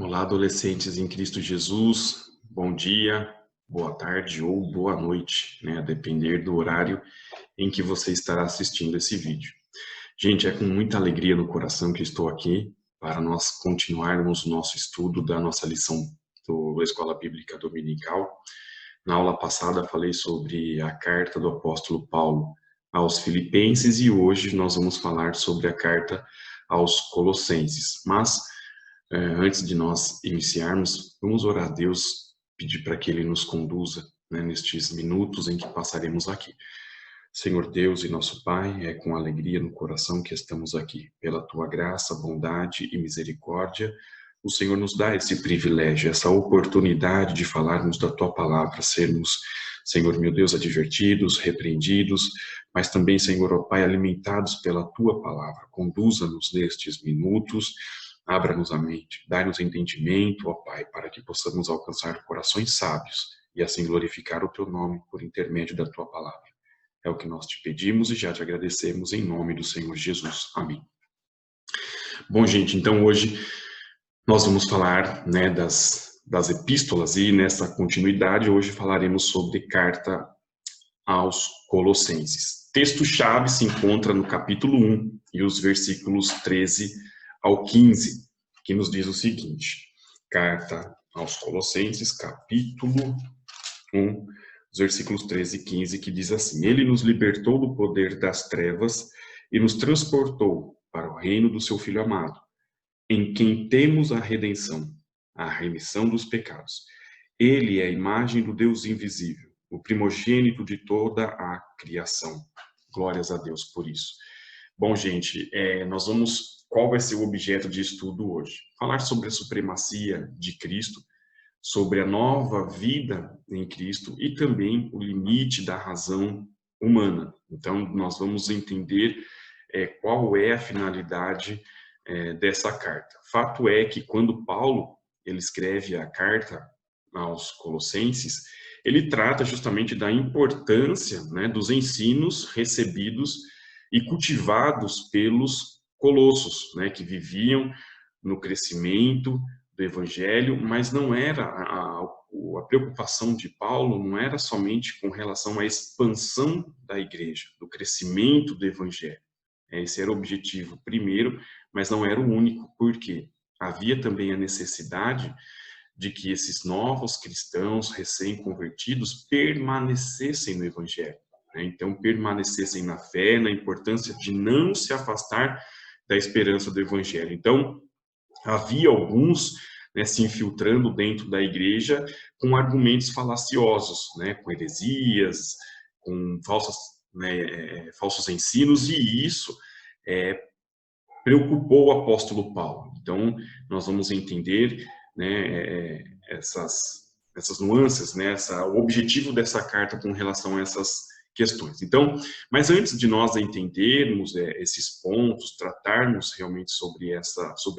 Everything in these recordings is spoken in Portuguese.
Olá, adolescentes em Cristo Jesus. Bom dia, boa tarde ou boa noite, né? A depender do horário em que você estará assistindo esse vídeo. Gente, é com muita alegria no coração que estou aqui para nós continuarmos o nosso estudo da nossa lição da Escola Bíblica Dominical. Na aula passada falei sobre a carta do apóstolo Paulo aos Filipenses e hoje nós vamos falar sobre a carta aos Colossenses. Mas antes de nós iniciarmos, vamos orar a Deus, pedir para que Ele nos conduza, né, nestes minutos em que passaremos aqui. Senhor Deus e nosso Pai, é com alegria no coração que estamos aqui. Pela Tua graça, bondade e misericórdia, o Senhor nos dá esse privilégio, essa oportunidade de falarmos da Tua palavra, sermos, Senhor meu Deus, advertidos, repreendidos, mas também, Senhor, ó Pai, alimentados pela Tua palavra. Conduza-nos nestes minutos, abra-nos a mente, dai-nos entendimento, ó Pai, para que possamos alcançar corações sábios e assim glorificar o Teu nome por intermédio da Tua palavra. É o que nós te pedimos e já te agradecemos em nome do Senhor Jesus. Amém. Bom, gente, então hoje nós vamos falar, né, das epístolas e nessa continuidade hoje falaremos sobre carta aos Colossenses. Texto-chave se encontra no capítulo 1 e os versículos 13 ao 15, que nos diz o seguinte: carta aos Colossenses, capítulo 1, os versículos 13 e 15, que diz assim: Ele nos libertou do poder das trevas e nos transportou para o reino do seu Filho amado, em quem temos a redenção, a remissão dos pecados. Ele é a imagem do Deus invisível, o primogênito de toda a criação. Glórias a Deus por isso. Bom, gente, qual vai ser o objeto de estudo hoje? Falar sobre a supremacia de Cristo, sobre a nova vida em Cristo e também o limite da razão humana. Então, nós vamos entender qual é a finalidade dessa carta. Fato é que quando Paulo ele escreve a carta aos Colossenses, ele trata justamente da importância, né, dos ensinos recebidos e cultivados pelos colossos, né, que viviam no crescimento do evangelho, mas não era a preocupação de Paulo não era somente com relação à expansão da igreja, do crescimento do evangelho. Esse era o objetivo primeiro, mas não era o único, porque havia também a necessidade de que esses novos cristãos recém-convertidos permanecessem no evangelho, né? Então, permanecessem na fé, na importância de não se afastar da esperança do evangelho. Então, havia alguns, né, se infiltrando dentro da igreja com argumentos falaciosos, né, com heresias, com falsos ensinos, e isso preocupou o apóstolo Paulo. Então, nós vamos entender, né, essas nuances, né, o objetivo dessa carta com relação a essas questões. Então, mas antes de nós entendermos esses pontos, tratarmos realmente sobre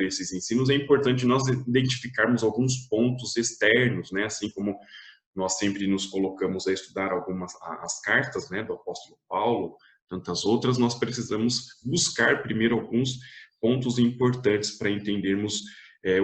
esses ensinos, é importante nós identificarmos alguns pontos externos, né, assim como nós sempre nos colocamos a estudar as cartas, né, do apóstolo Paulo, tantas outras, nós precisamos buscar primeiro alguns pontos importantes para entendermos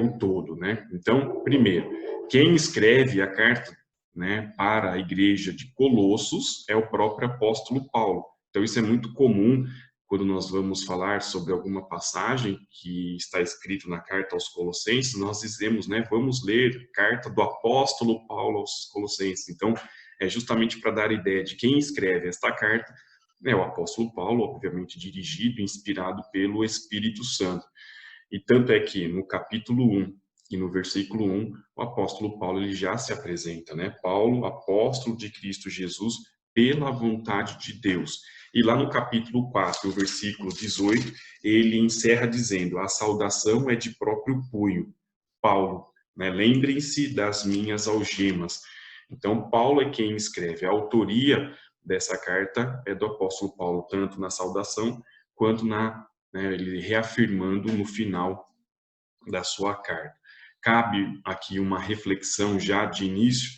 o todo, né? Então, primeiro, quem escreve a carta, né, para a igreja de Colossos é o próprio apóstolo Paulo. Então, isso é muito comum quando nós vamos falar sobre alguma passagem que está escrito na carta aos Colossenses, nós dizemos, né, vamos ler carta do apóstolo Paulo aos Colossenses. Então, é justamente para dar ideia de quem escreve esta carta, é o apóstolo Paulo, obviamente dirigido, inspirado pelo Espírito Santo. E tanto é que no capítulo 1 e no versículo 1, o apóstolo Paulo ele já se apresenta, né? Paulo, apóstolo de Cristo Jesus, pela vontade de Deus. E lá no capítulo 4, o versículo 18, ele encerra dizendo: a saudação é de próprio punho. Paulo, né? Lembrem-se das minhas algemas. Então, Paulo é quem escreve. A autoria dessa carta é do apóstolo Paulo, tanto na saudação quanto ele reafirmando no final da sua carta. Cabe aqui uma reflexão já de início.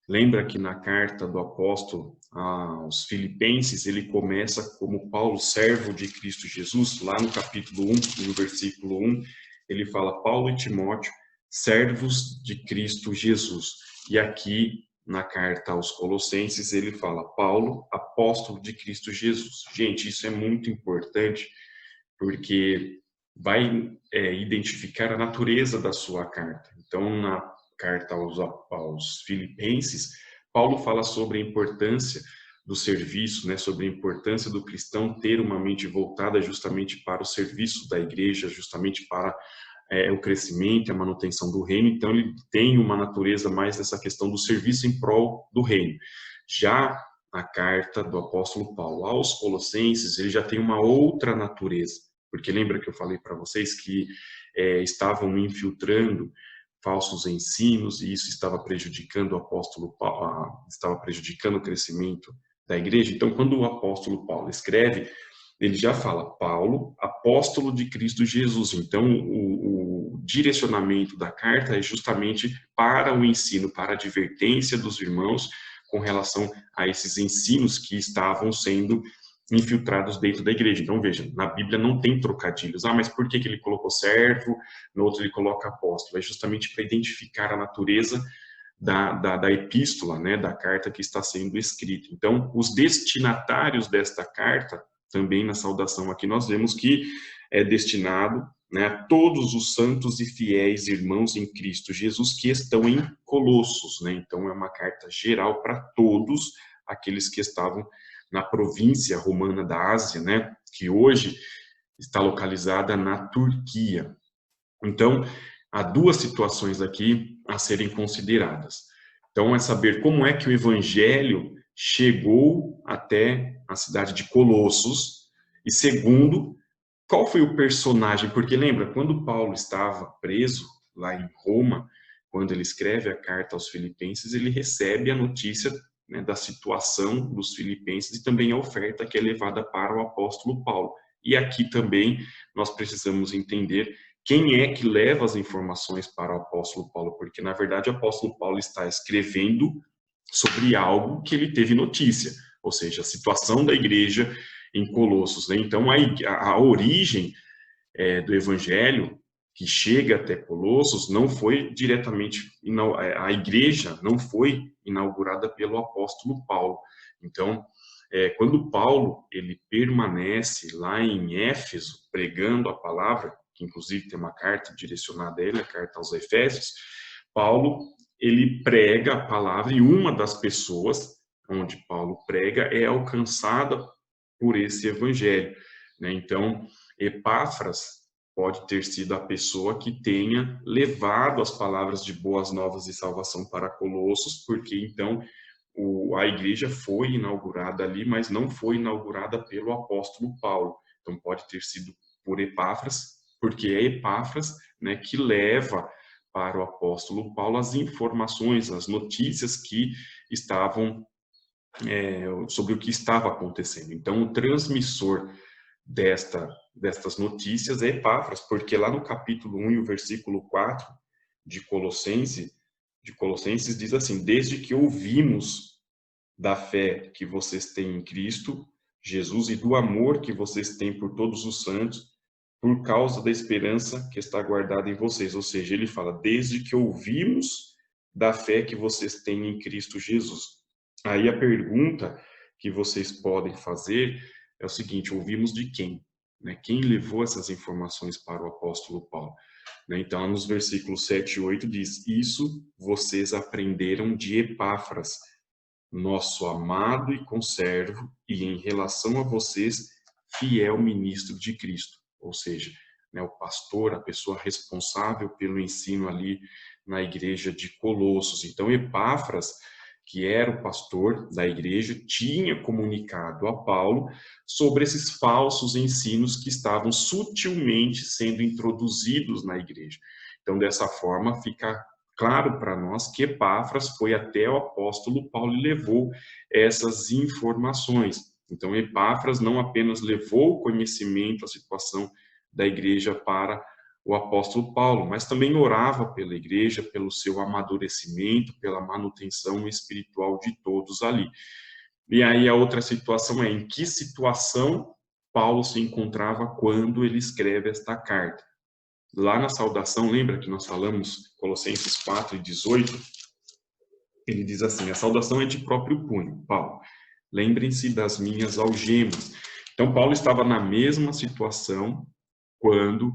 Lembra que na carta do apóstolo aos Filipenses, ele começa como Paulo, servo de Cristo Jesus, lá no capítulo 1, no versículo 1, ele fala: Paulo e Timóteo, servos de Cristo Jesus. E aqui, na carta aos Colossenses, ele fala, Paulo, apóstolo de Cristo Jesus. Gente, isso é muito importante, porque vai identificar a natureza da sua carta. Então, na carta aos Filipenses, Paulo fala sobre a importância do serviço, né, sobre a importância do cristão ter uma mente voltada justamente para o serviço da igreja, justamente para o crescimento e a manutenção do reino. Então, ele tem uma natureza mais dessa questão do serviço em prol do reino. Já a carta do apóstolo Paulo aos Colossenses, ele já tem uma outra natureza, porque lembra que eu falei para vocês que estavam infiltrando falsos ensinos e isso estava prejudicando o apóstolo Paulo, estava prejudicando o crescimento da igreja. Então, quando o apóstolo Paulo escreve, ele já fala, Paulo, apóstolo de Cristo Jesus. Então, o direcionamento da carta é justamente para o ensino, para a advertência dos irmãos com relação a esses ensinos que estavam sendo infiltrados dentro da igreja. Então, veja, na Bíblia não tem trocadilhos. Mas por que ele colocou servo, no outro ele coloca apóstolo? É justamente para identificar a natureza da epístola, né, da carta que está sendo escrita. Então, os destinatários desta carta, também na saudação aqui nós vemos que é destinado, né, a todos os santos e fiéis irmãos em Cristo Jesus que estão em Colossos, né? Então é uma carta geral para todos aqueles que estavam na província romana da Ásia, né, que hoje está localizada na Turquia. Então, há duas situações aqui a serem consideradas. Então, é saber como é que o evangelho chegou até a cidade de Colossos, e segundo, qual foi o personagem? Porque lembra, quando Paulo estava preso lá em Roma, quando ele escreve a carta aos Filipenses, ele recebe a notícia, né, da situação dos filipenses e também a oferta que é levada para o apóstolo Paulo. E aqui também nós precisamos entender quem é que leva as informações para o apóstolo Paulo, porque na verdade o apóstolo Paulo está escrevendo sobre algo que ele teve notícia, ou seja, a situação da igreja em Colossos, né? Então, a origem do evangelho que chega até Colossos não foi diretamente, a igreja não foi inaugurada pelo apóstolo Paulo. Então, quando Paulo ele permanece lá em Éfeso, pregando a palavra, que inclusive tem uma carta direcionada a ele, a carta aos Efésios, Paulo ele prega a palavra e uma das pessoas onde Paulo prega é alcançada por esse evangelho, né? Então, Epáfras pode ter sido a pessoa que tenha levado as palavras de boas novas e salvação para Colossos, porque então a igreja foi inaugurada ali, mas não foi inaugurada pelo apóstolo Paulo. Então pode ter sido por Epáfras, porque é Epáfras, né, que leva para o apóstolo Paulo as informações, as notícias que estavam sobre o que estava acontecendo. Então, o transmissor destas notícias é Epáfras, porque lá no capítulo 1 e o versículo 4 de Colossenses diz assim, desde que ouvimos da fé que vocês têm em Cristo Jesus e do amor que vocês têm por todos os santos, por causa da esperança que está guardada em vocês. Ou seja, ele fala, desde que ouvimos da fé que vocês têm em Cristo Jesus. Aí a pergunta que vocês podem fazer é o seguinte, ouvimos de quem? Né? Quem levou essas informações para o apóstolo Paulo? Né? Então, nos versículos 7 e 8 diz, isso vocês aprenderam de Epáfras, nosso amado e conservo, e em relação a vocês, fiel ministro de Cristo. Ou seja, né, o pastor, a pessoa responsável pelo ensino ali na igreja de Colossos. Então, Epáfras, que era o pastor da igreja, tinha comunicado a Paulo sobre esses falsos ensinos que estavam sutilmente sendo introduzidos na igreja. Então, dessa forma, fica claro para nós que Epáfras foi até o apóstolo Paulo e levou essas informações. Então, Epáfras não apenas levou o conhecimento, a situação da igreja para o apóstolo Paulo, mas também orava pela igreja, pelo seu amadurecimento, pela manutenção espiritual de todos ali. E aí a outra situação é em que situação Paulo se encontrava quando ele escreve esta carta. lá na saudação, lembra que nós falamos, Colossenses 4:18, ele diz assim: a saudação é de próprio punho, Paulo. Lembrem-se das minhas algemas. Então, Paulo estava na mesma situação quando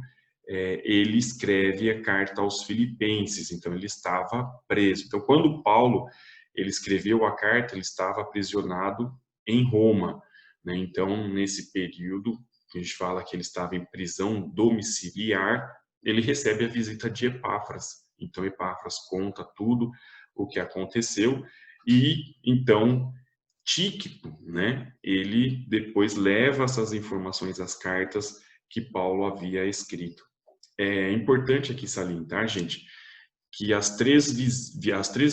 ele escreve a carta aos Filipenses. Então, ele estava preso. Então, quando Paulo ele escreveu a carta, ele estava aprisionado em Roma, né? Então, nesse período, que a gente fala que ele estava em prisão domiciliar, ele recebe a visita de Epáfras. Então, Epáfras conta tudo o que aconteceu e, então, Tíquico, né, ele depois leva essas informações às cartas que Paulo havia escrito. É importante aqui salientar, gente, que as três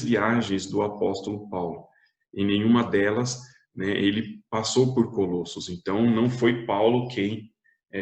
viagens do apóstolo Paulo, em nenhuma delas, né, ele passou por Colossos. Então, não foi Paulo quem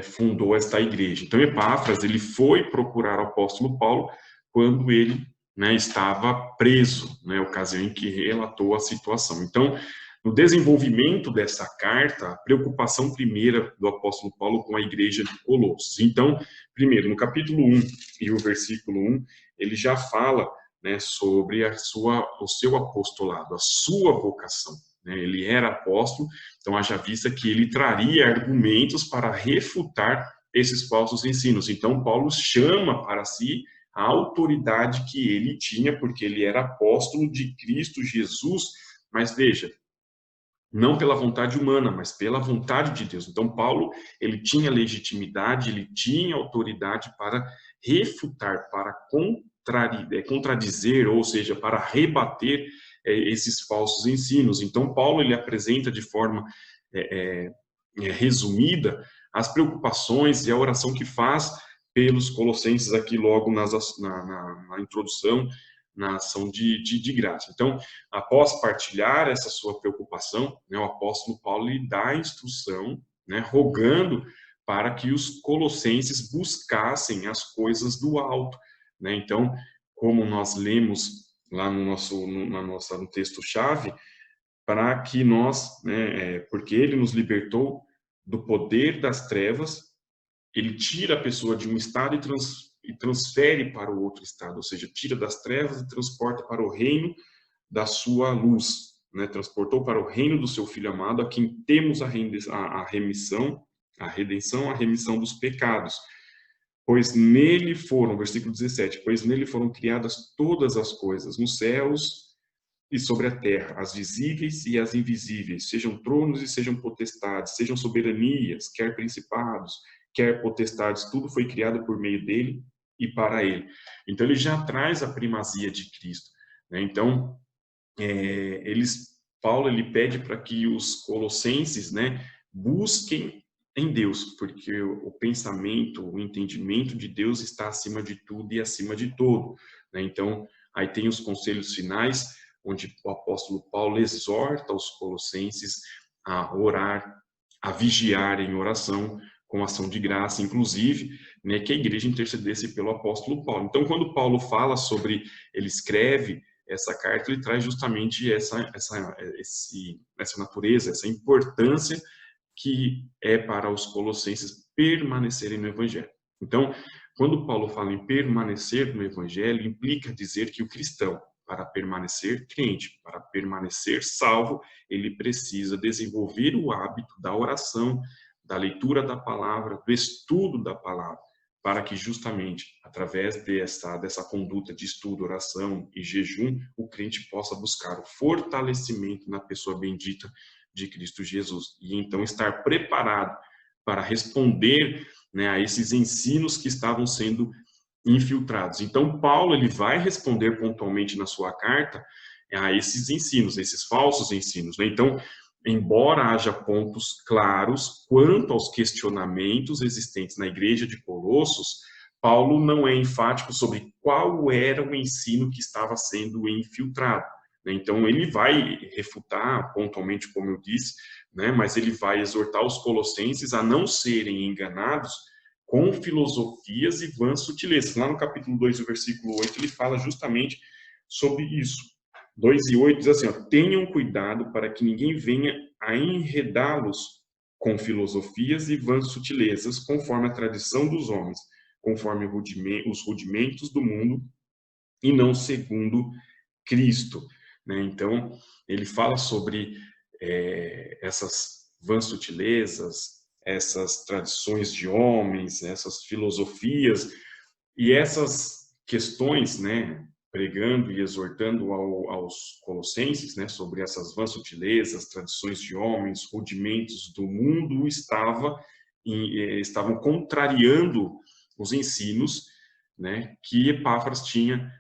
fundou esta igreja. Então, Epáfras, ele foi procurar o apóstolo Paulo quando ele, né, estava preso, né, ocasião em que relatou a situação. Então, no desenvolvimento dessa carta, a preocupação primeira do apóstolo Paulo com a igreja de Colossos. Então, primeiro, no capítulo 1 e o versículo 1, ele já fala, né, sobre o seu apostolado, a sua vocação. Né? Ele era apóstolo, então haja vista que ele traria argumentos para refutar esses falsos ensinos. Então, Paulo chama para si a autoridade que ele tinha, porque ele era apóstolo de Cristo Jesus, mas veja, não pela vontade humana, mas pela vontade de Deus. Então, Paulo, ele tinha legitimidade, ele tinha autoridade para refutar, para contradizer, ou seja, para rebater esses falsos ensinos. Então, Paulo, ele apresenta de forma resumida as preocupações e a oração que faz pelos colossenses aqui logo na introdução, na ação de graça. Então, após partilhar essa sua preocupação, né, o apóstolo Paulo lhe dá a instrução, né, rogando para que os colossenses buscassem as coisas do alto. Né? Então, como nós lemos lá no texto-chave, para que nós, né, porque ele nos libertou do poder das trevas, ele tira a pessoa de um estado e transfere para o outro estado, ou seja, tira das trevas e transporta para o reino da sua luz, né? Transportou para o reino do seu Filho amado, a quem temos a remissão, a redenção, a remissão dos pecados. Pois nele foram, versículo 17, pois nele foram criadas todas as coisas, nos céus e sobre a terra, as visíveis e as invisíveis, sejam tronos e sejam potestades, sejam soberanias, quer principados, quer potestades, tudo foi criado por meio dele e para ele. Então, ele já traz a primazia de Cristo. Né? Então, Paulo ele pede para que os colossenses, né, busquem em Deus, porque o pensamento, o entendimento de Deus está acima de tudo e acima de todo. Né? Então, aí tem os conselhos finais, onde o apóstolo Paulo exorta os colossenses a orar, a vigiar em oração, com ação de graça, inclusive, né, que a igreja intercedesse pelo apóstolo Paulo. Então, quando Paulo fala sobre, ele escreve essa carta, ele traz justamente essa natureza, essa importância que é para os colossenses permanecerem no Evangelho. Então, quando Paulo fala em permanecer no Evangelho, implica dizer que o cristão, para permanecer crente, para permanecer salvo, ele precisa desenvolver o hábito da oração, da leitura da palavra, do estudo da palavra, para que justamente, através dessa conduta de estudo, oração e jejum, o crente possa buscar o fortalecimento na pessoa bendita de Cristo Jesus. E então estar preparado para responder, né, a esses ensinos que estavam sendo infiltrados. Então, Paulo ele vai responder pontualmente na sua carta a esses ensinos, esses falsos ensinos. Né? Então, embora haja pontos claros quanto aos questionamentos existentes na igreja de Colossos, Paulo não é enfático sobre qual era o ensino que estava sendo infiltrado. Então, ele vai refutar pontualmente, como eu disse, né, mas ele vai exortar os colossenses a não serem enganados com filosofias e vãs sutilezas. Lá no capítulo 2, versículo 8, ele fala justamente sobre isso. 2 e 8 diz assim, ó, tenham cuidado para que ninguém venha a enredá-los com filosofias e vãs sutilezas, conforme a tradição dos homens, conforme os rudimentos do mundo e não segundo Cristo, né? Então, ele fala sobre essas vãs sutilezas, essas tradições de homens, essas filosofias e essas questões, né, pregando e exortando aos colossenses, né, sobre essas vãs sutilezas, tradições de homens, rudimentos do mundo, estavam contrariando os ensinos, né, que Epáfras tinha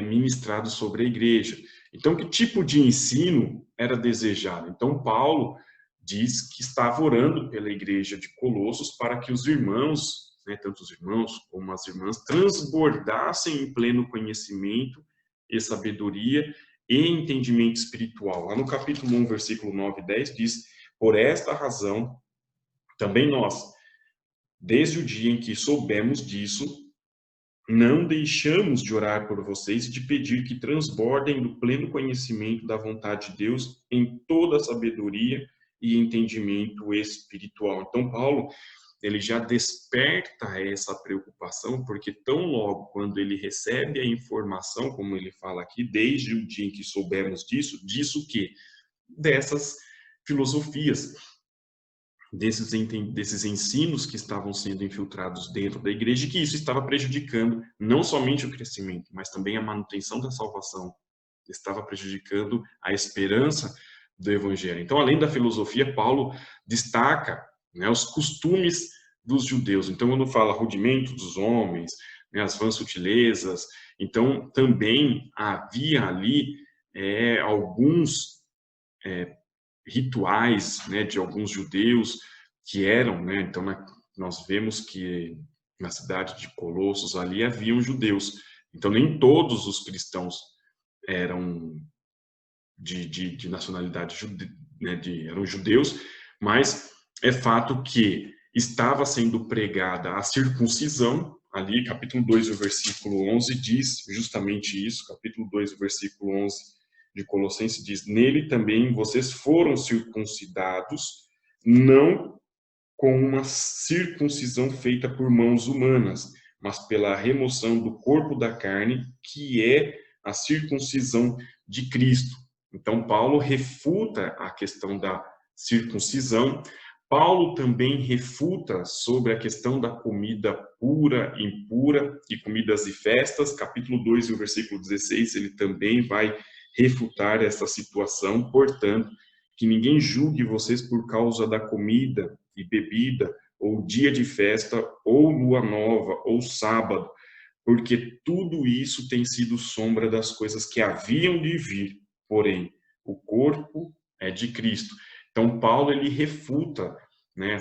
ministrado sobre a igreja. Então, que tipo de ensino era desejado? Então, Paulo diz que estava orando pela igreja de Colossos para que os irmãos, né, tanto os irmãos como as irmãs, transbordassem em pleno conhecimento e sabedoria e entendimento espiritual. Lá no capítulo 1, versículo 9 e 10 diz: por esta razão, também nós, desde o dia em que soubemos disso, não deixamos de orar por vocês e de pedir que transbordem do pleno conhecimento da vontade de Deus em toda a sabedoria e entendimento espiritual. Então, Paulo, ele já desperta essa preocupação, porque tão logo quando ele recebe a informação, como ele fala aqui, desde o dia em que soubemos disso que? Dessas filosofias, desses ensinos que estavam sendo infiltrados dentro da igreja, e que isso estava prejudicando não somente o crescimento, mas também a manutenção da salvação, estava prejudicando a esperança do evangelho. Então, além da filosofia, Paulo destaca, né, os costumes dos judeus. Então, quando fala rudimento dos homens, né, as vãs sutilezas, então também havia ali alguns rituais, né, de alguns judeus que eram, né, então nós vemos que na cidade de Colossos ali haviam judeus, então nem todos os cristãos eram de nacionalidade né, eram judeus, mas é fato que estava sendo pregada a circuncisão, ali capítulo 2, o versículo 11 diz justamente isso, capítulo 2, o versículo 11 de Colossenses diz: nele também vocês foram circuncidados, não com uma circuncisão feita por mãos humanas, mas pela remoção do corpo da carne, que é a circuncisão de Cristo. Então, Paulo refuta a questão da circuncisão. Paulo também refuta sobre a questão da comida pura, impura e comidas e festas. Capítulo 2, e o versículo 16, ele também vai refutar essa situação. Portanto, que ninguém julgue vocês por causa da comida e bebida, ou dia de festa, ou lua nova, ou sábado, porque tudo isso tem sido sombra das coisas que haviam de vir, porém, o corpo é de Cristo. Então, Paulo, ele refuta, né,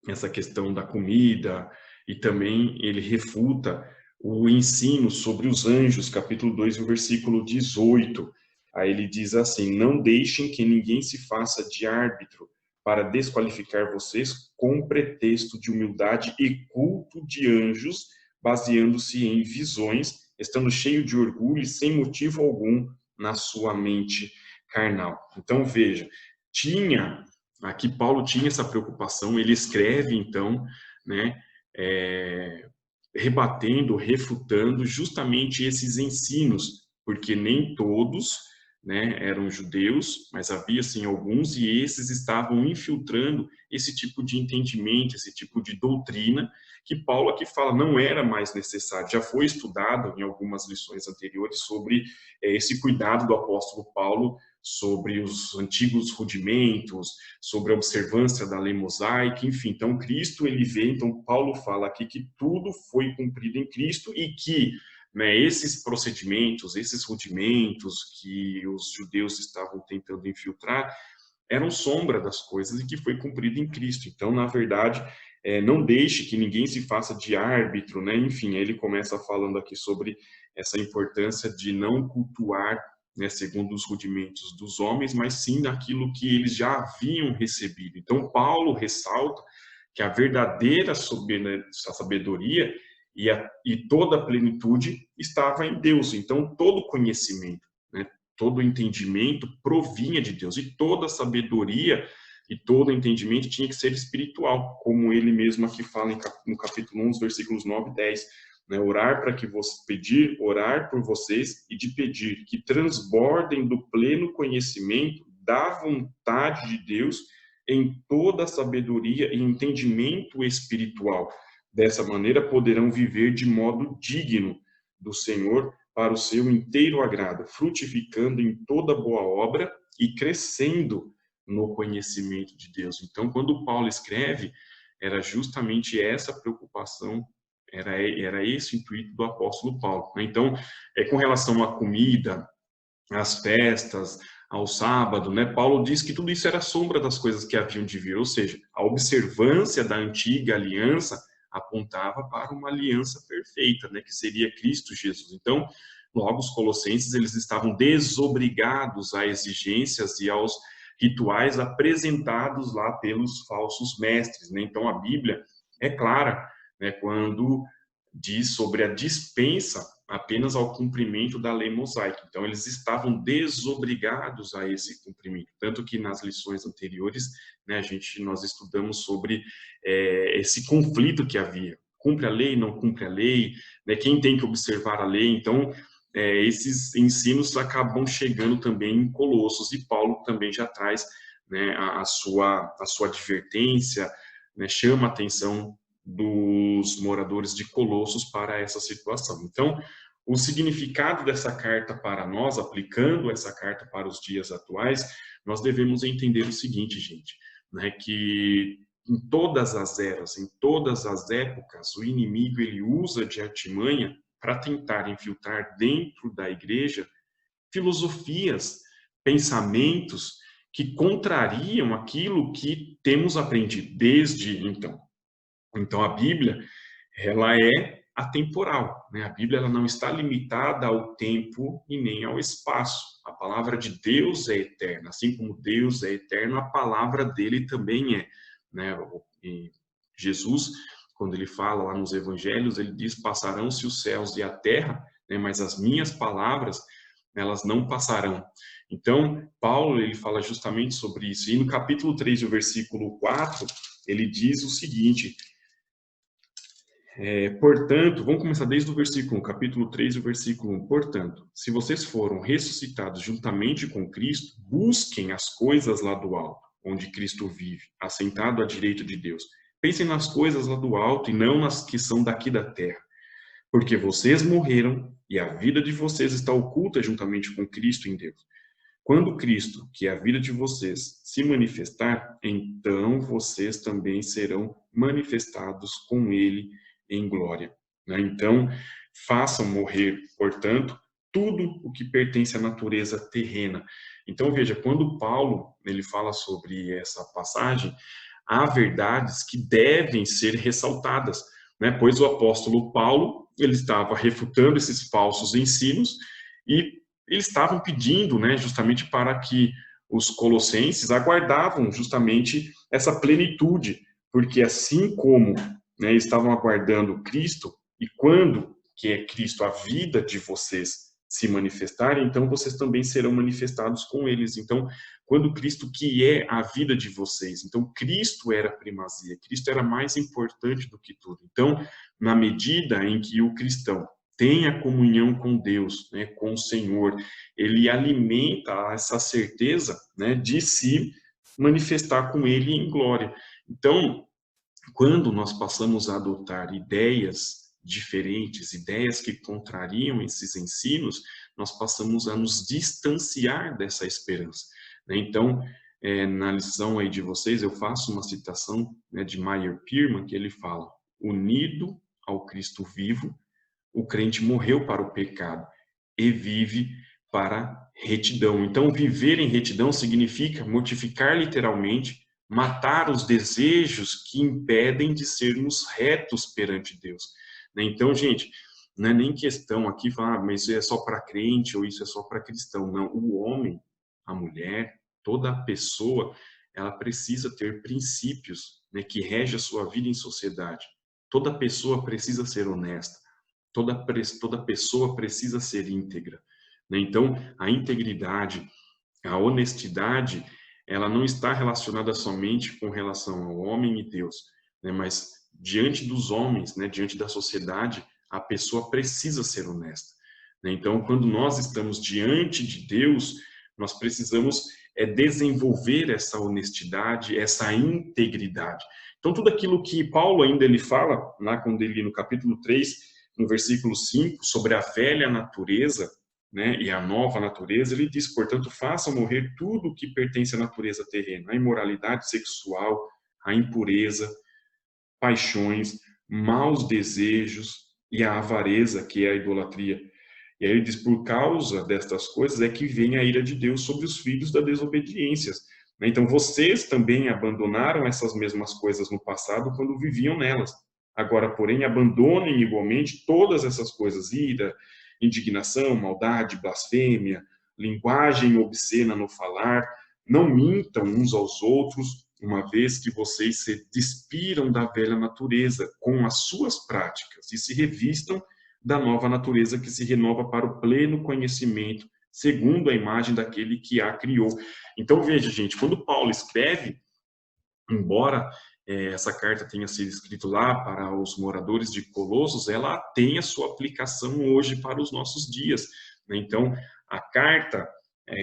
essa questão da comida, e também ele refuta o ensino sobre os anjos, capítulo 2, versículo 18. Aí ele diz assim: não deixem que ninguém se faça de árbitro para desqualificar vocês com pretexto de humildade e culto de anjos, baseando-se em visões, estando cheio de orgulho e sem motivo algum na sua mente carnal. Então, veja, aqui Paulo tinha essa preocupação, ele escreve, então, né, rebatendo, refutando justamente esses ensinos, porque nem todos, né, eram judeus, mas havia sim alguns, e esses estavam infiltrando esse tipo de entendimento, esse tipo de doutrina, que Paulo aqui fala não era mais necessário. Já foi estudado em algumas lições anteriores sobre esse cuidado do apóstolo Paulo sobre os antigos rudimentos, sobre a observância da lei mosaica, enfim. Então, Cristo, ele vê, então Paulo fala aqui que tudo foi cumprido em Cristo e que, né, esses procedimentos, esses rudimentos que os judeus estavam tentando infiltrar, eram sombra das coisas e que foi cumprido em Cristo. Então, na verdade, não deixe que ninguém se faça de árbitro, né? Enfim, ele começa falando aqui sobre essa importância de não cultuar, né, segundo os rudimentos dos homens, mas sim daquilo que eles já haviam recebido. Então, Paulo ressalta que a verdadeira sabedoria e toda a plenitude estava em Deus. Então, todo conhecimento, né, todo entendimento provinha de Deus, e toda sabedoria e todo entendimento tinha que ser espiritual, como ele mesmo aqui fala no capítulo 11, versículos 9 e 10. Né? Orar para que você pedir, orar por vocês e de pedir que transbordem do pleno conhecimento da vontade de Deus em toda a sabedoria e entendimento espiritual. Dessa maneira poderão viver de modo digno do Senhor para o seu inteiro agrado, frutificando em toda boa obra e crescendo no conhecimento de Deus. Então, quando Paulo escreve, era justamente essa preocupação, era esse o intuito do apóstolo Paulo. Então, com relação à comida, às festas, ao sábado, né? Paulo diz que tudo isso era sombra das coisas que haviam de vir, ou seja, a observância da antiga aliança apontava para uma aliança perfeita, né? Que seria Cristo Jesus. Então, logo os colossenses, eles estavam desobrigados a exigências e aos rituais apresentados lá pelos falsos mestres, né? Então, a Bíblia é clara, né? Quando diz sobre a dispensa apenas ao cumprimento da lei mosaica. Então, eles estavam desobrigados a esse cumprimento. Tanto que nas lições anteriores, né, nós estudamos sobre esse conflito que havia. Cumpre a lei, não cumpre a lei, né, quem tem que observar a lei. Então, esses ensinos acabam chegando também em Colossos, e Paulo também já traz, né, a sua advertência, né, chama a atenção dos moradores de Colossos para essa situação. Então, o significado dessa carta para nós, aplicando essa carta para os dias atuais, nós devemos entender o seguinte, gente, né, que em todas as eras, em todas as épocas, o inimigo ele usa de artimanha para tentar infiltrar dentro da igreja filosofias, pensamentos que contrariam aquilo que temos aprendido desde então. Então, a Bíblia, ela é atemporal, né? A Bíblia ela não está limitada ao tempo e nem ao espaço. A palavra de Deus é eterna, assim como Deus é eterno, a palavra dele também é, né? E Jesus, quando ele fala lá nos evangelhos, ele diz: passarão-se os céus e a terra, né? Mas as minhas palavras, elas não passarão. Então, Paulo, ele fala justamente sobre isso. E no capítulo 3, o versículo 4, ele diz o seguinte: portanto, vamos começar desde o versículo 1, capítulo 3, o versículo 1. Portanto, se vocês foram ressuscitados juntamente com Cristo, busquem as coisas lá do alto, onde Cristo vive, assentado à direita de Deus. Pensem nas coisas lá do alto e não nas que são daqui da terra. Porque vocês morreram e a vida de vocês está oculta juntamente com Cristo em Deus. Quando Cristo, que é a vida de vocês, se manifestar, então vocês também serão manifestados com Ele em glória. Então, façam morrer, portanto, tudo o que pertence à natureza terrena. Então, veja, quando Paulo ele fala sobre essa passagem, há verdades que devem ser ressaltadas, né? Pois o apóstolo Paulo ele estava refutando esses falsos ensinos e eles estavam pedindo, né, justamente para que os colossenses aguardavam justamente essa plenitude, porque assim como, né, estavam aguardando Cristo, e quando que é Cristo a vida de vocês se manifestarem, então vocês também serão manifestados com eles. Então, quando Cristo que é a vida de vocês, então Cristo era a primazia, Cristo era mais importante do que tudo. Então, na medida em que o cristão tem a comunhão com Deus, né, com o Senhor, ele alimenta essa certeza, né, de se manifestar com Ele em glória. Então, quando nós passamos a adotar ideias diferentes, ideias que contrariam esses ensinos, nós passamos a nos distanciar dessa esperança, né? Então, na lição aí de vocês, eu faço uma citação, né, de Meyer Pearman, que ele fala: unido ao Cristo vivo, o crente morreu para o pecado e vive para retidão. Então, viver em retidão significa mortificar literalmente, matar os desejos que impedem de sermos retos perante Deus. Então, gente, não é nem questão aqui falar, mas isso é só para crente ou isso é só para cristão. Não, o homem, a mulher, toda a pessoa, ela precisa ter princípios, né, que regem a sua vida em sociedade. Toda pessoa precisa ser honesta. Toda pessoa precisa ser íntegra, né? Então, a integridade, a honestidade, ela não está relacionada somente com relação ao homem e Deus, né? Mas diante dos homens, né? Diante da sociedade, a pessoa precisa ser honesta, né? Então, quando nós estamos diante de Deus, nós precisamos desenvolver essa honestidade, essa integridade. Então, tudo aquilo que Paulo ainda ele fala, lá quando ele no capítulo 3, no versículo 5, sobre a velha natureza, né, e a nova natureza, ele diz, portanto, façam morrer tudo o que pertence à natureza terrena, a imoralidade sexual, a impureza, paixões, maus desejos e a avareza, que é a idolatria. E aí ele diz, por causa destas coisas é que vem a ira de Deus sobre os filhos da desobediência. Então, vocês também abandonaram essas mesmas coisas no passado quando viviam nelas. Agora, porém, abandonem igualmente todas essas coisas, ira, indignação, maldade, blasfêmia, linguagem obscena no falar, não mintam uns aos outros, uma vez que vocês se despiram da velha natureza com as suas práticas e se revistam da nova natureza que se renova para o pleno conhecimento, segundo a imagem daquele que a criou. Então, veja, gente, quando Paulo escreve, embora essa carta tenha sido escrita lá para os moradores de Colossos, ela tem a sua aplicação hoje para os nossos dias, né? Então, a carta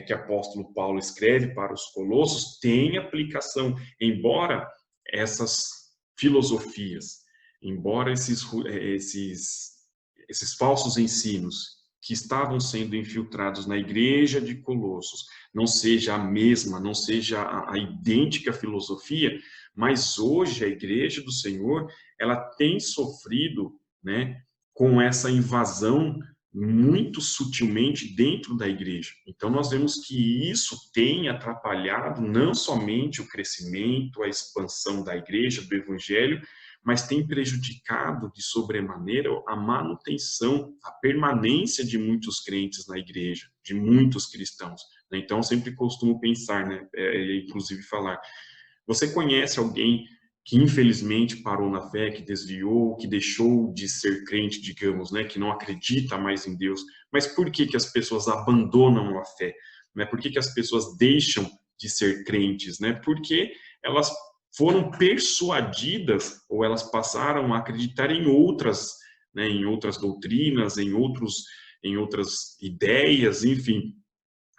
que o apóstolo Paulo escreve para os Colossos tem aplicação, embora essas filosofias, embora esses falsos ensinos que estavam sendo infiltrados na igreja de Colossos não seja a mesma, não seja a idêntica filosofia, mas hoje a igreja do Senhor, ela tem sofrido, né, com essa invasão muito sutilmente dentro da igreja. Então nós vemos que isso tem atrapalhado não somente o crescimento, a expansão da igreja, do evangelho, mas tem prejudicado de sobremaneira a manutenção, a permanência de muitos crentes na igreja, de muitos cristãos. Então, eu sempre costumo pensar, né, inclusive falar, você conhece alguém que infelizmente parou na fé, que desviou, que deixou de ser crente, digamos, né, que não acredita mais em Deus, mas por que que as pessoas abandonam a fé? Né? Por que que as pessoas deixam de ser crentes? Né? Porque elas foram persuadidas ou elas passaram a acreditar em outras, né, em outras doutrinas, em outras ideias, enfim.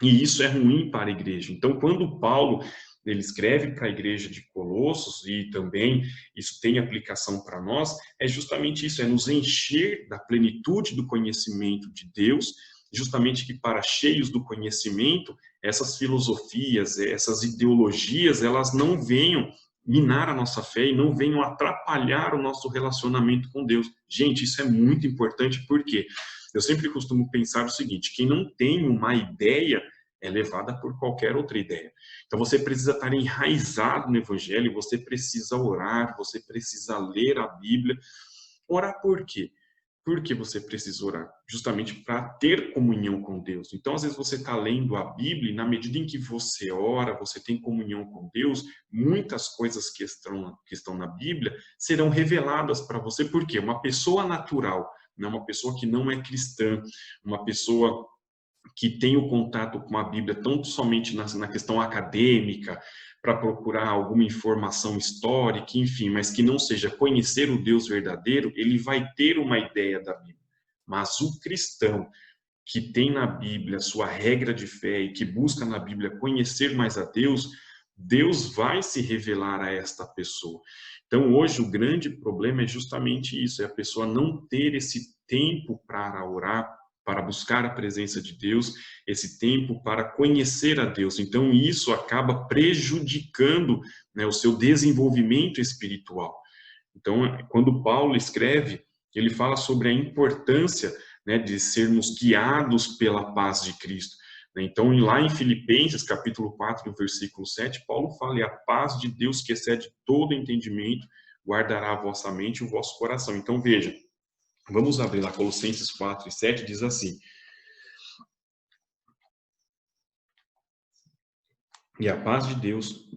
E isso é ruim para a igreja. Então, quando Paulo ele escreve para a igreja de Colossos, e também isso tem aplicação para nós, é justamente isso, é nos encher da plenitude do conhecimento de Deus, justamente que para cheios do conhecimento, essas filosofias, essas ideologias, elas não venham minar a nossa fé e não venham atrapalhar o nosso relacionamento com Deus. Gente, isso é muito importante, porque eu sempre costumo pensar o seguinte, quem não tem uma ideia é levada por qualquer outra ideia. Então você precisa estar enraizado no evangelho, você precisa orar, você precisa ler a Bíblia. Orar por quê? Por que você precisa orar? Justamente para ter comunhão com Deus. Então, às vezes você está lendo a Bíblia e na medida em que você ora, você tem comunhão com Deus, muitas coisas que estão na Bíblia serão reveladas para você. Por quê? Uma pessoa natural, né? Uma pessoa que não é cristã, uma pessoa que tem o contato com a Bíblia tão somente na questão acadêmica, para procurar alguma informação histórica, enfim, mas que não seja conhecer o Deus verdadeiro, ele vai ter uma ideia da Bíblia. Mas o cristão que tem na Bíblia sua regra de fé e que busca na Bíblia conhecer mais a Deus, Deus vai se revelar a esta pessoa. Então, hoje, o grande problema é justamente isso, é a pessoa não ter esse tempo para orar, para buscar a presença de Deus, esse tempo para conhecer a Deus. Então, isso acaba prejudicando, né, o seu desenvolvimento espiritual. Então, quando Paulo escreve, ele fala sobre a importância, né, de sermos guiados pela paz de Cristo. Então, lá em Filipenses, capítulo 4, versículo 7, Paulo fala, e a paz de Deus que excede todo entendimento, guardará a vossa mente e o vosso coração. Então, veja, vamos abrir lá Colossenses 4 e 7, diz assim, e a paz de Deus,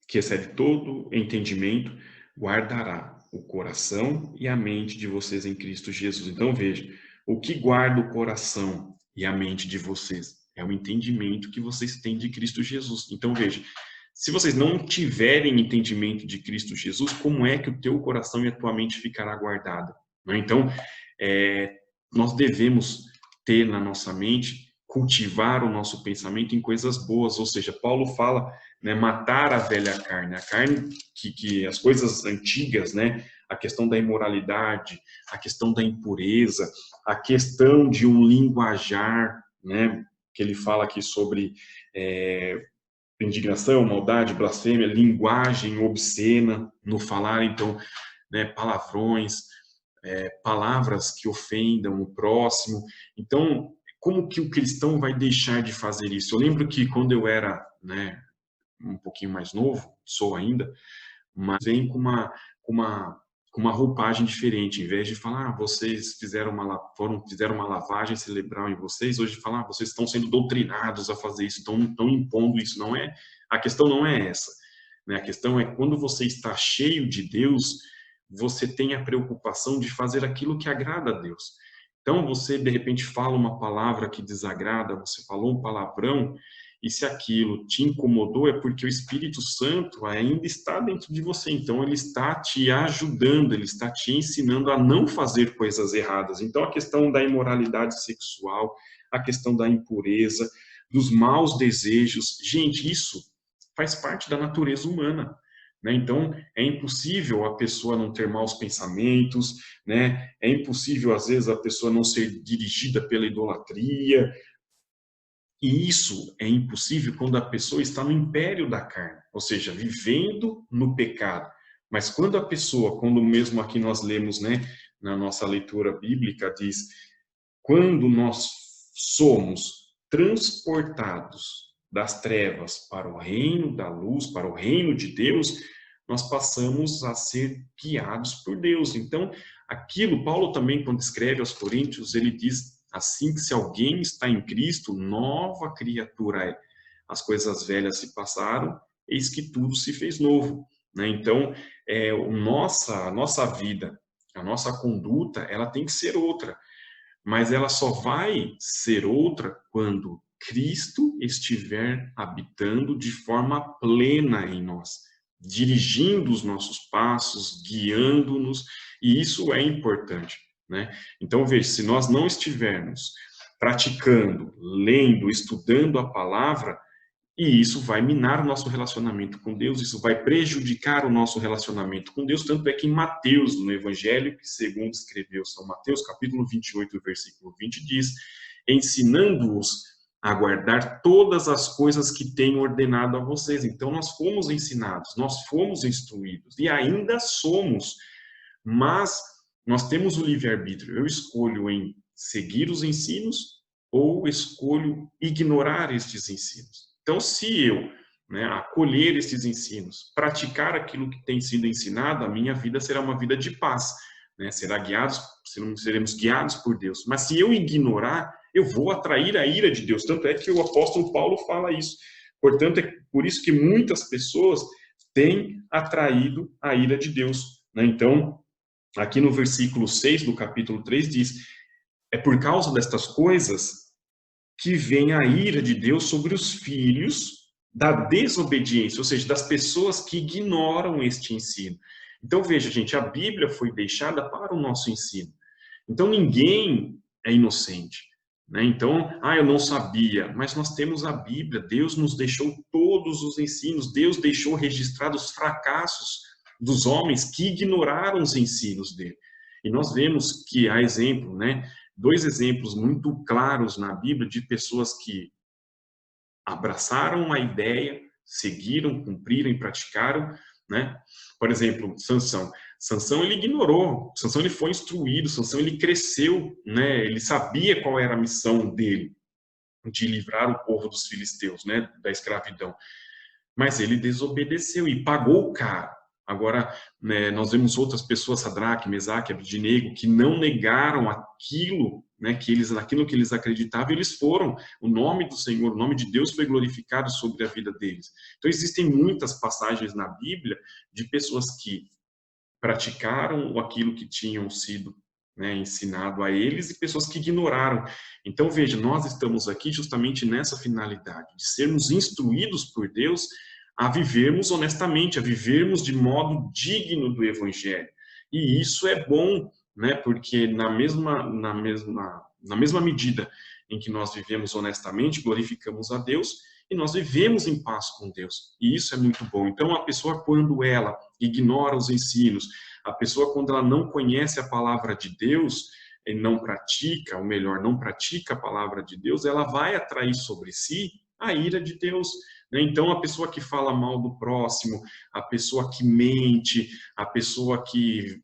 que excede todo entendimento, guardará o coração e a mente de vocês em Cristo Jesus. Então, veja, o que guarda o coração e a mente de vocês é o entendimento que vocês têm de Cristo Jesus. Então, veja, se vocês não tiverem entendimento de Cristo Jesus, como é que o teu coração e a tua mente ficará guardada? Então, nós devemos ter na nossa mente, cultivar o nosso pensamento em coisas boas, ou seja, Paulo fala, né, matar a velha carne, a carne que as coisas antigas, né, a questão da imoralidade, a questão da impureza, a questão de um linguajar, né, que ele fala aqui sobre indignação, maldade, blasfêmia, linguagem obscena no falar, então, né, palavrões, palavras que ofendam o próximo. Então, como que o cristão vai deixar de fazer isso? Eu lembro que quando eu era, né, um pouquinho mais novo, sou ainda, mas vem com uma roupagem diferente. Em vez de falar, vocês fizeram uma lavagem cerebral em vocês, hoje falar, vocês estão sendo doutrinados a fazer isso, estão impondo isso. Não é, a questão não é essa, né? A questão é quando você está cheio de Deus, você tem a preocupação de fazer aquilo que agrada a Deus. Então, você, de repente, fala uma palavra que desagrada, você falou um palavrão, e se aquilo te incomodou, é porque o Espírito Santo ainda está dentro de você. Então, ele está te ajudando, ele está te ensinando a não fazer coisas erradas. Então, a questão da imoralidade sexual, a questão da impureza, dos maus desejos, gente, isso faz parte da natureza humana. Né? Então, é impossível a pessoa não ter maus pensamentos, né? É impossível, às vezes, a pessoa não ser dirigida pela idolatria, e isso é impossível quando a pessoa está no império da carne, ou seja, vivendo no pecado. Mas quando a pessoa, quando mesmo aqui nós lemos, né, na nossa leitura bíblica, diz, quando nós somos transportados das trevas para o reino da luz, para o reino de Deus, nós passamos a ser guiados por Deus. Então, aquilo, Paulo também, quando escreve aos Coríntios, ele diz assim que se alguém está em Cristo, nova criatura é. As coisas velhas se passaram, eis que tudo se fez novo. Né? Então, a nossa vida, a nossa conduta, ela tem que ser outra. Mas ela só vai ser outra quando Cristo estiver habitando de forma plena em nós, dirigindo os nossos passos, guiando-nos, e isso é importante, né? Então, veja, se nós não estivermos praticando, lendo, estudando a palavra, e isso vai minar o nosso relacionamento com Deus, isso vai prejudicar o nosso relacionamento com Deus, tanto é que em Mateus, no Evangelho, que segundo escreveu São Mateus, capítulo 28, versículo 20, diz, ensinando-os a guardar todas as coisas que tenho ordenado a vocês. Então, nós fomos ensinados, nós fomos instruídos, e ainda somos, mas nós temos o livre-arbítrio. Eu escolho em seguir os ensinos ou escolho ignorar estes ensinos. Então, se eu, né, acolher esses ensinos, praticar aquilo que tem sido ensinado, a minha vida será uma vida de paz, né? Seremos guiados por Deus. Mas se eu ignorar, eu vou atrair a ira de Deus. Tanto é que o apóstolo Paulo fala isso. Portanto, é por isso que muitas pessoas têm atraído a ira de Deus, né? Então, aqui no versículo 6 do capítulo 3 diz, é por causa destas coisas que vem a ira de Deus sobre os filhos da desobediência, ou seja, das pessoas que ignoram este ensino. Então, veja, gente, a Bíblia foi deixada para o nosso ensino. Então, ninguém é inocente, né? Então, eu não sabia, mas nós temos a Bíblia, Deus nos deixou todos os ensinos, Deus deixou registrados os fracassos dos homens que ignoraram os ensinos dele. E nós vemos que há exemplo, né? Dois exemplos muito claros na Bíblia de pessoas que abraçaram a ideia, seguiram, cumpriram e praticaram, né? Por exemplo, Sansão. Sansão ele ignorou, Sansão ele foi instruído, Sansão ele cresceu, né? Ele sabia qual era a missão dele, de livrar o povo dos filisteus, né? Da escravidão. Mas ele desobedeceu e pagou caro. Agora, né, nós vemos outras pessoas, Sadraque, Mesaque, Abednego, que não negaram aquilo, né, naquilo que eles acreditavam, eles foram. O nome do Senhor, o nome de Deus foi glorificado sobre a vida deles. Então, existem muitas passagens na Bíblia de pessoas que praticaram aquilo que tinham sido, né, ensinado a eles e pessoas que ignoraram. Então, veja, nós estamos aqui justamente nessa finalidade, de sermos instruídos por Deus a vivermos honestamente, a vivermos de modo digno do Evangelho. E isso é bom, né? Porque na mesma medida em que nós vivemos honestamente, glorificamos a Deus e nós vivemos em paz com Deus. E isso é muito bom. Então, a pessoa, quando ela ignora os ensinos, a pessoa, quando ela não conhece a palavra de Deus, e não pratica, ou melhor, não pratica a palavra de Deus, ela vai atrair sobre si a ira de Deus. Né? Então, a pessoa que fala mal do próximo, a pessoa que mente, a pessoa que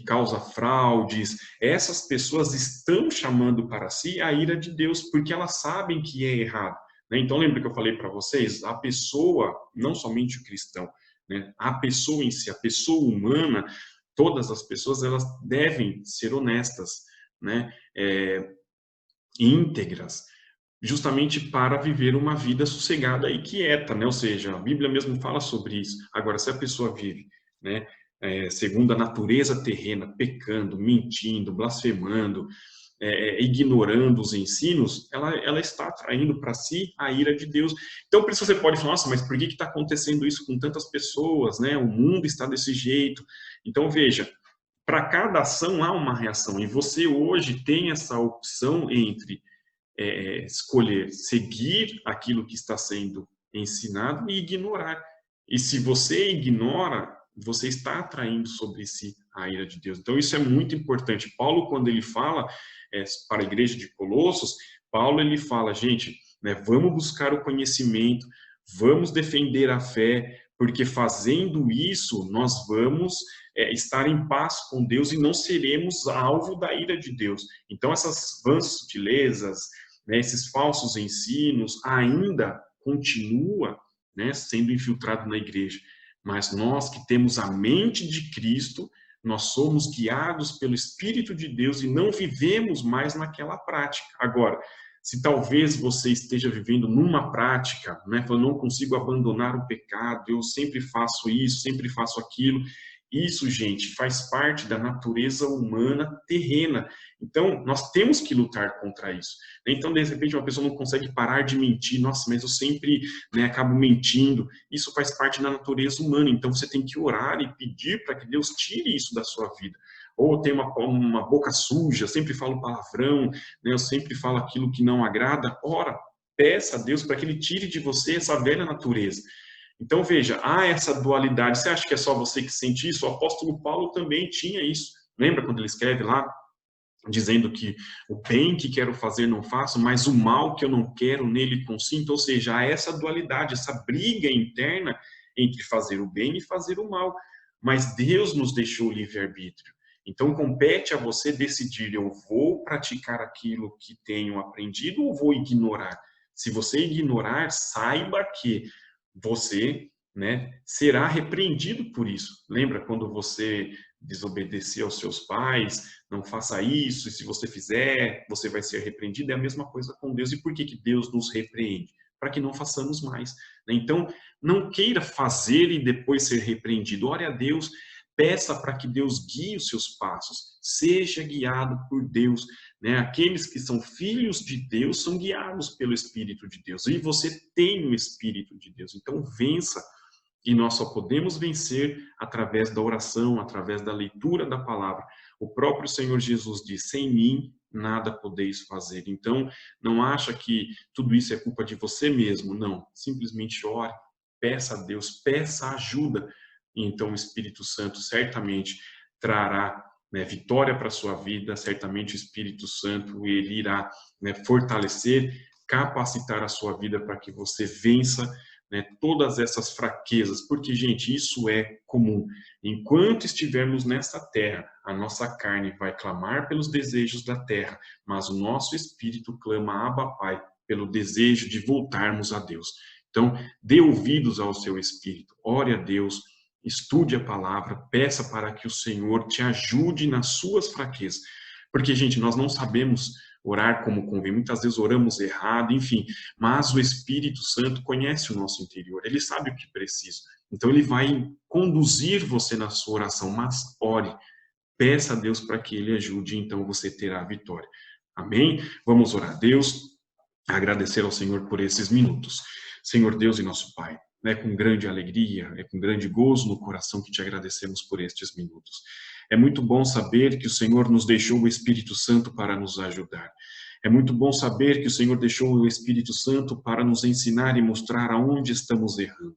causa fraudes, essas pessoas estão chamando para si a ira de Deus, porque elas sabem que é errado. Né? Então, lembra que eu falei para vocês? A pessoa, não somente o cristão, né? A pessoa em si, a pessoa humana, todas as pessoas, elas devem ser honestas, né? Íntegras, justamente para viver uma vida sossegada e quieta, né? Ou seja, a Bíblia mesmo fala sobre isso. Agora, se a pessoa vive, né, segundo a natureza terrena, pecando, mentindo, blasfemando, ignorando os ensinos, ela está atraindo para si a ira de Deus. Então, por isso você pode falar, nossa, mas por que está acontecendo isso com tantas pessoas, né? O mundo está desse jeito. Então, veja, para cada ação há uma reação, e você hoje tem essa opção entre escolher seguir aquilo que está sendo ensinado e ignorar. E se você ignora, você está atraindo sobre si a ira de Deus. Então isso é muito importante. Paulo, quando ele fala para a igreja de Colossos, Paulo ele fala, gente, né, vamos buscar o conhecimento, vamos defender a fé, porque fazendo isso nós vamos estar em paz com Deus e não seremos alvo da ira de Deus. Então essas vãs sutilezas, né, esses falsos ensinos ainda continua, né, sendo infiltrado na igreja. Mas nós que temos a mente de Cristo, nós somos guiados pelo Espírito de Deus e não vivemos mais naquela prática. Agora, se talvez você esteja vivendo numa prática, né, eu não consigo abandonar o pecado, eu sempre faço isso, sempre faço aquilo, isso, gente, faz parte da natureza humana terrena. Então, nós temos que lutar contra isso. Então, de repente, uma pessoa não consegue parar de mentir. Nossa, mas eu sempre, né, acabo mentindo. Isso faz parte da natureza humana. Então, você tem que orar e pedir para que Deus tire isso da sua vida. Ou tem uma boca suja, sempre falo palavrão, né, eu sempre falo aquilo que não agrada. Ora, peça a Deus para que Ele tire de você essa velha natureza. Então, veja, há essa dualidade. Você acha que é só você que sente isso? O apóstolo Paulo também tinha isso. Lembra quando ele escreve lá, dizendo que o bem que quero fazer não faço, mas o mal que eu não quero nele consinto? Ou seja, há essa dualidade, essa briga interna entre fazer o bem e fazer o mal. Mas Deus nos deixou o livre-arbítrio. Então, compete a você decidir, eu vou praticar aquilo que tenho aprendido ou vou ignorar? Se você ignorar, saiba que você, né, será repreendido por isso. Lembra quando você desobedecer aos seus pais? Não faça isso, e se você fizer, você vai ser repreendido. É a mesma coisa com Deus. E por que Deus nos repreende? Para que não façamos mais. Então, não queira fazer e depois ser repreendido. Ore a Deus, peça para que Deus guie os seus passos. Seja guiado por Deus. Né? Aqueles que são filhos de Deus são guiados pelo Espírito de Deus. E você tem o Espírito de Deus. Então, vença. E nós só podemos vencer através da oração, através da leitura da palavra. O próprio Senhor Jesus diz, sem mim nada podeis fazer. Então, não acha que tudo isso é culpa de você mesmo. Não, simplesmente ore, peça a Deus, peça ajuda. E então o Espírito Santo certamente trará, né, vitória para a sua vida. Certamente o Espírito Santo ele irá, né, fortalecer, capacitar a sua vida para que você vença, né, todas essas fraquezas, porque, gente, isso é comum. Enquanto estivermos nessa terra, a nossa carne vai clamar pelos desejos da terra, mas o nosso espírito clama, Abba, Pai, pelo desejo de voltarmos a Deus. Então, dê ouvidos ao seu espírito, ore a Deus, estude a palavra, peça para que o Senhor te ajude nas suas fraquezas. Porque, gente, nós não sabemos orar como convém. Muitas vezes oramos errado, enfim. Mas o Espírito Santo conhece o nosso interior. Ele sabe o que precisa. Então, ele vai conduzir você na sua oração. Mas ore. Peça a Deus para que ele ajude. Então, você terá a vitória. Amém? Vamos orar a Deus. Agradecer ao Senhor por esses minutos. Senhor Deus e nosso Pai, é com grande alegria, é com grande gozo no coração que te agradecemos por estes minutos. É muito bom saber que o Senhor nos deixou o Espírito Santo para nos ajudar. É muito bom saber que o Senhor deixou o Espírito Santo para nos ensinar e mostrar aonde estamos errando.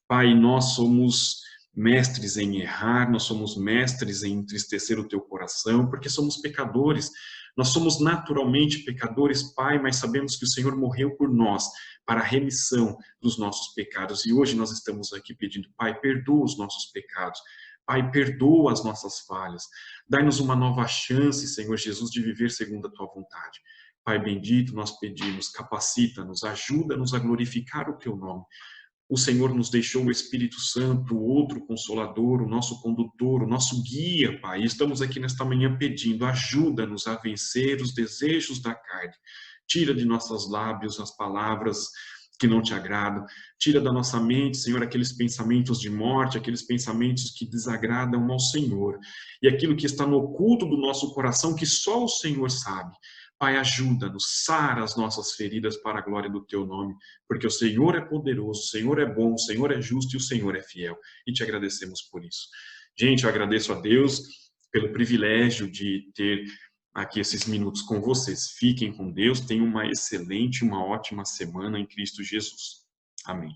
Pai, nós somos mestres em errar, nós somos mestres em entristecer o teu coração, porque somos pecadores. Nós somos naturalmente pecadores, Pai, mas sabemos que o Senhor morreu por nós, para a remissão dos nossos pecados. E hoje nós estamos aqui pedindo, Pai, perdoa os nossos pecados. Pai, perdoa as nossas falhas. Dai-nos uma nova chance, Senhor Jesus, de viver segundo a tua vontade. Pai bendito, nós pedimos, capacita-nos, ajuda-nos a glorificar o teu nome. O Senhor nos deixou o Espírito Santo, o outro Consolador, o nosso condutor, o nosso guia, Pai. E estamos aqui nesta manhã pedindo, ajuda-nos a vencer os desejos da carne. Tira de nossos lábios as palavras que não te agradam. Tira da nossa mente, Senhor, aqueles pensamentos de morte, aqueles pensamentos que desagradam ao Senhor. E aquilo que está no oculto do nosso coração, que só o Senhor sabe. Pai, ajuda-nos, sara as nossas feridas para a glória do teu nome, porque o Senhor é poderoso, o Senhor é bom, o Senhor é justo e o Senhor é fiel. E te agradecemos por isso. Gente, eu agradeço a Deus pelo privilégio de ter aqui esses minutos com vocês. Fiquem com Deus, tenham uma excelente, uma ótima semana em Cristo Jesus. Amém.